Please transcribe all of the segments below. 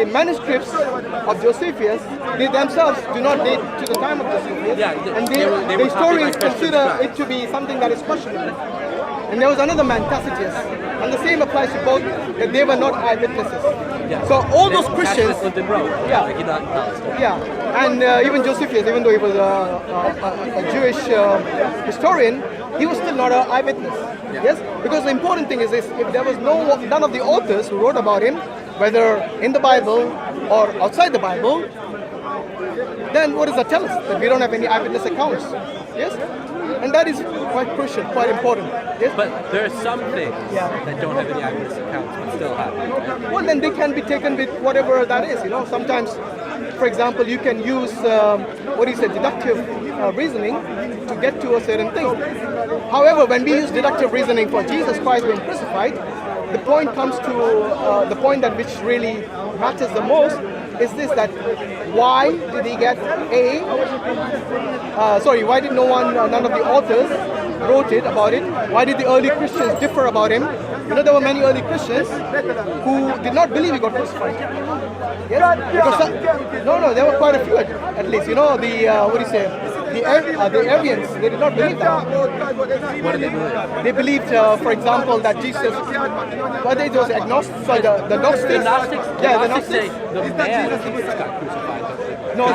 the manuscripts of Josephus, they themselves do not date to the time of Josephus, and the historians consider it to be something that is questionable. And there was another man, Tacitus, and the same applies to both, that they were not eyewitnesses. Yeah. So all those Christians, lived in Rome. Yeah. Like, he not Palestine. yeah, and even Josephus, even though he was a Jewish historian, he was still not an eyewitness. Yeah. Yes, because the important thing is this: if there was none of the authors who wrote about him, whether in the Bible or outside the Bible, then what does that tell us? That we don't have any eyewitness accounts. Yes, and that is quite crucial, quite important. Yes, But there are some things that don't have any eyewitness accounts but still happen. Right? well, then they can be taken with whatever that is. You know, sometimes, for example, you can use deductive reasoning to get to a certain thing. However, when we use deductive reasoning for Jesus Christ being crucified, the point comes to the point that which really matters the most is this: that why did he get why did none of the authors wrote it about it? Why did the early Christians differ about him? You know, there were many early Christians who did not believe he got crucified. Yes? Because there were quite a few at least. You know, the Arians, they did not believe that. What did they believe? They believed, for example, that Jesus, but they was agnostics, so the Gnostics. The Gnostics? Yeah, the Gnostics say Gnostics. the man of Jesus got crucified. No,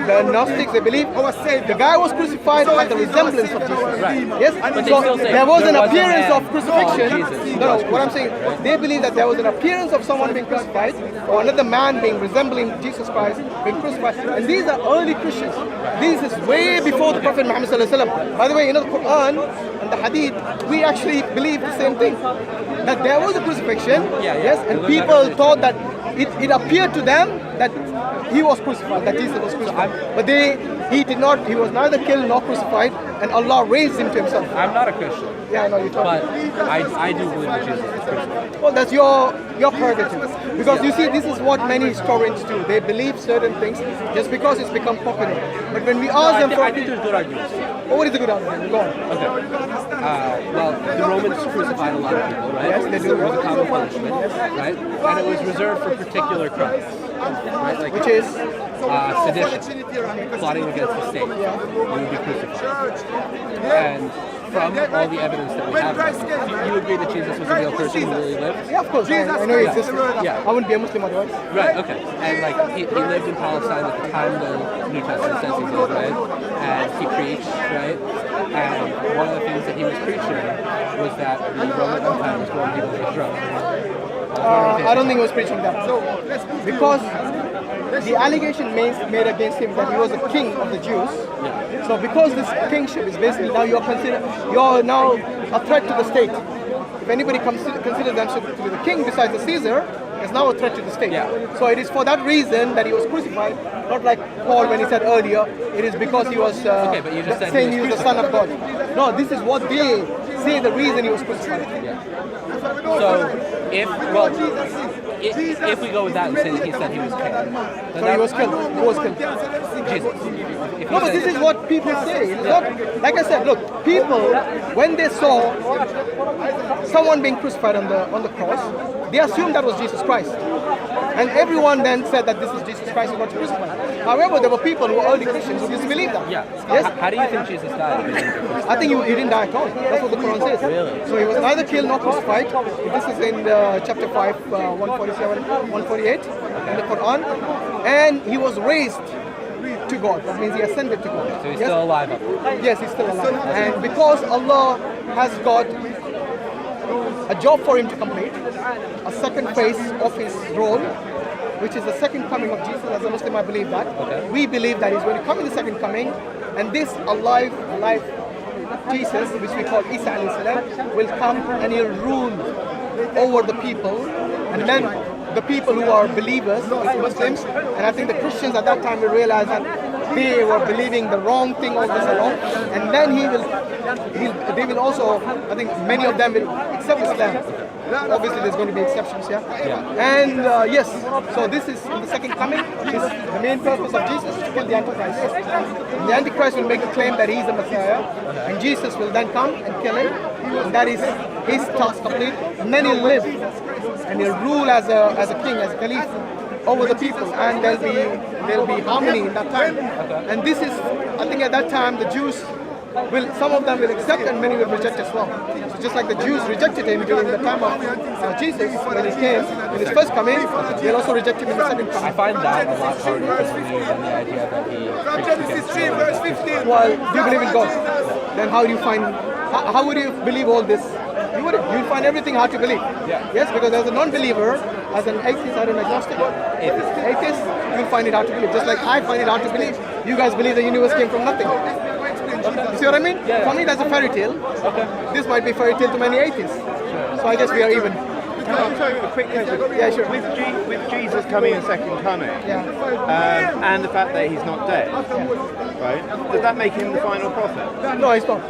the Gnostics, they believe the guy was crucified at the resemblance of Jesus. Right. Yes? But they So still say there was an there was a appearance man of crucifixion. called Jesus. No, what I'm saying, they believe that there was an appearance of someone being crucified, or another man being resembling Jesus Christ being crucified. And these are early Christians. This is way before the Prophet Muhammad sallallahu alaihi wasallam. By the way, in the Quran and the Hadith, we actually believe the same thing. That there was a crucifixion, yes, and people thought that it appeared to them that he was crucified, that Jesus was crucified. But he was neither killed nor crucified, and Allah raised him to himself. I'm not a Christian. Yeah, I know you're talking. But I do believe that Jesus was crucified. Well, that's your prerogative. Because you see, this is what many historians do. They believe certain things just because it's become popular. But when we ask them I think there's good arguments. oh, what is the good argument? Go on. Okay. Well, the Romans crucified a lot of people, right? Yes, they do. It was a common punishment, right? And it was reserved for particular crimes, right? Like Which is? sedition, plotting against the state. You would be crucified. And from all the evidence that we have, you agree that Jesus was a real person who really lived? Yeah, of course. I know he existed. Yeah. I wouldn't be a Muslim otherwise. Right, okay. And like he lived in Palestine at the time the New Testament says he did, right? And he preached, right? And one of the things that he was preaching was that the Roman Empire was going to be overthrown. I don't think he was preaching that. Because the allegation made against him that he was a king of the Jews. Yeah. So because this kingship is basically now you're now a threat to the state. If anybody considers themselves to be the king besides the Caesar, is now a threat to the state. Yeah. So it is for that reason that he was crucified, not like Paul when he said earlier, it is because he was Okay, but you just said saying he he was was the son of God. No, this is what they say the reason he was crucified. Yeah. So if we go with that and say that he said he was king, then So he was killed. Who was killed? Jesus. If No, you but said- this is what people say. It's not, like I said, look, people, when they saw someone being crucified on the cross, they assumed that was Jesus Christ. And everyone then said that this is Jesus Christ who got crucified. However, there were people who were early Christians who disbelieved that. Yeah. Yes? How do you think Jesus died? I think he didn't die at all. That's what the Quran says. Really? So he was neither killed nor crucified. This is in chapter 5, 147, 148 in the Quran. And he was raised to God. That means he ascended to God. So he's Yes? still alive up there. Yes, he's still alive. And because Allah has got a job for him to complete, a second phase of his role, which is the second coming of Jesus. As a Muslim, I believe that. Okay. We believe that he's going to come in the second coming, and this alive Jesus, which we call Isa alayhi salam, will come and he'll rule over the people, and then the people who are believers, Muslims, and I think the Christians at that time will realize that they were believing the wrong thing all this along, and then they will also, I think many of them will accept Islam. Obviously there's going to be exceptions here. And yes, so this is in the second coming. The main purpose of Jesus is to kill the Antichrist. The Antichrist will make a claim that he's the Messiah, and Jesus will then come and kill him, and that is his task complete. And then he'll live, and he'll rule as a king, as a caliph, over the people, and there'll be harmony in that time. And this is, I think, at that time the Jews some of them will accept and many will reject as well. So just like the Jews rejected him during the time of Jesus when he came in his first coming, they'll also reject him in the second coming. I find that a lot harder to believe than the idea that he preached against God. Well, do you believe in God? Then how do you find? How would you believe all this? You wouldn't. You'll find everything hard to believe. Yeah. Yes, because as a non-believer, as an atheist or an agnostic, atheist, you'll find it hard to believe. Just like I find it hard to believe. You guys believe the universe came from nothing. You see what I mean? Yeah. For me, that's a fairy tale. Okay. This might be fairy tale to many atheists. So I guess we are even. Can I ask you a quick question? Yeah, sure. With Jesus coming and second coming, and the fact that he's not dead, right? Does that make him the final prophet? No, he's not.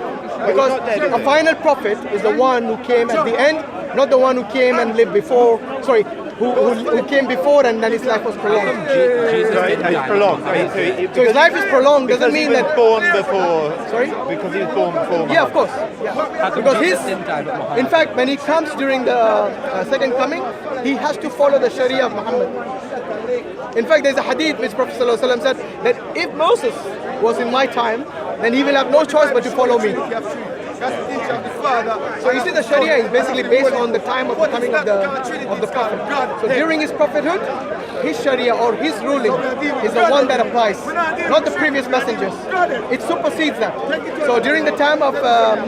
Because not dead, is a he? final prophet is the one who came at the end, not the one who came and lived before. Sorry, who came before and then his life was prolonged. Jesus Right, didn't it's die. prolonged. So his life is prolonged doesn't mean he was that. born before. Sorry? Because he was born before. Yeah, of course. How Yeah. come Because Jesus didn't die but Muhammad? in fact, when he comes during the second coming, he has to follow the Sharia of Muhammad. In fact, there's a hadith which Prophet ﷺ said that if Moses was in my time, then he will have no choice but to follow me. So you see, the Sharia is basically based on the time of the coming of the Prophet. So during his prophethood, his Sharia or his ruling is the one that applies, not the previous messengers. It supersedes that. So during the time of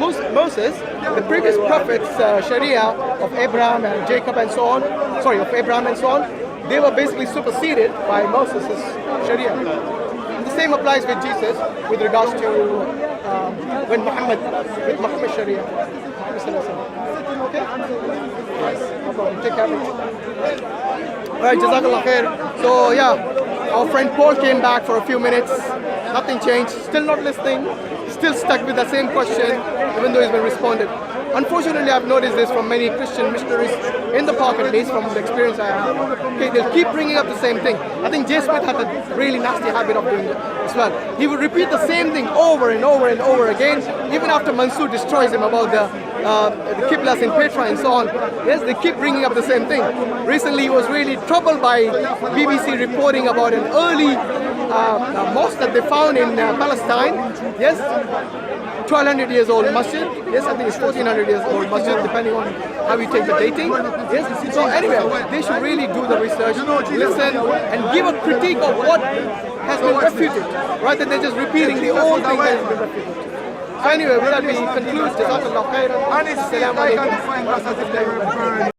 Moses, the previous prophets' Sharia of Abraham and Jacob and so on, of Abraham and so on, they were basically superseded by Moses' Sharia. And the same applies with Jesus with regards to with Muhammad Sharia. Okay? Yes. No problem. Take care of it. Alright, Jazakallah khair. So yeah, our friend Paul came back for a few minutes. Nothing changed. Still not listening. Still stuck with the same question, even though he's been responded. Unfortunately, I've noticed this from many Christian missionaries in the park, at least from the experience I have. Okay, they'll keep bringing up the same thing. I think Jay Smith had a really nasty habit of doing it as well. He would repeat the same thing over and over and over again, even after Mansoor destroys him about the Qiblas in Petra and so on. Yes, they keep bringing up the same thing. Recently, he was really troubled by BBC reporting about an early mosque that they found in Palestine. Yes, 1200 years old masjid. Yes, I think it's 1400 years old masjid, depending on how you take the dating. Yes. So anyway, they should really do the research, listen, and give a critique of what has been refuted, rather than just repeating the old thing that has been refuted. So anyway, with that we conclude. Jazakallah khairan. Assalamu alaikum.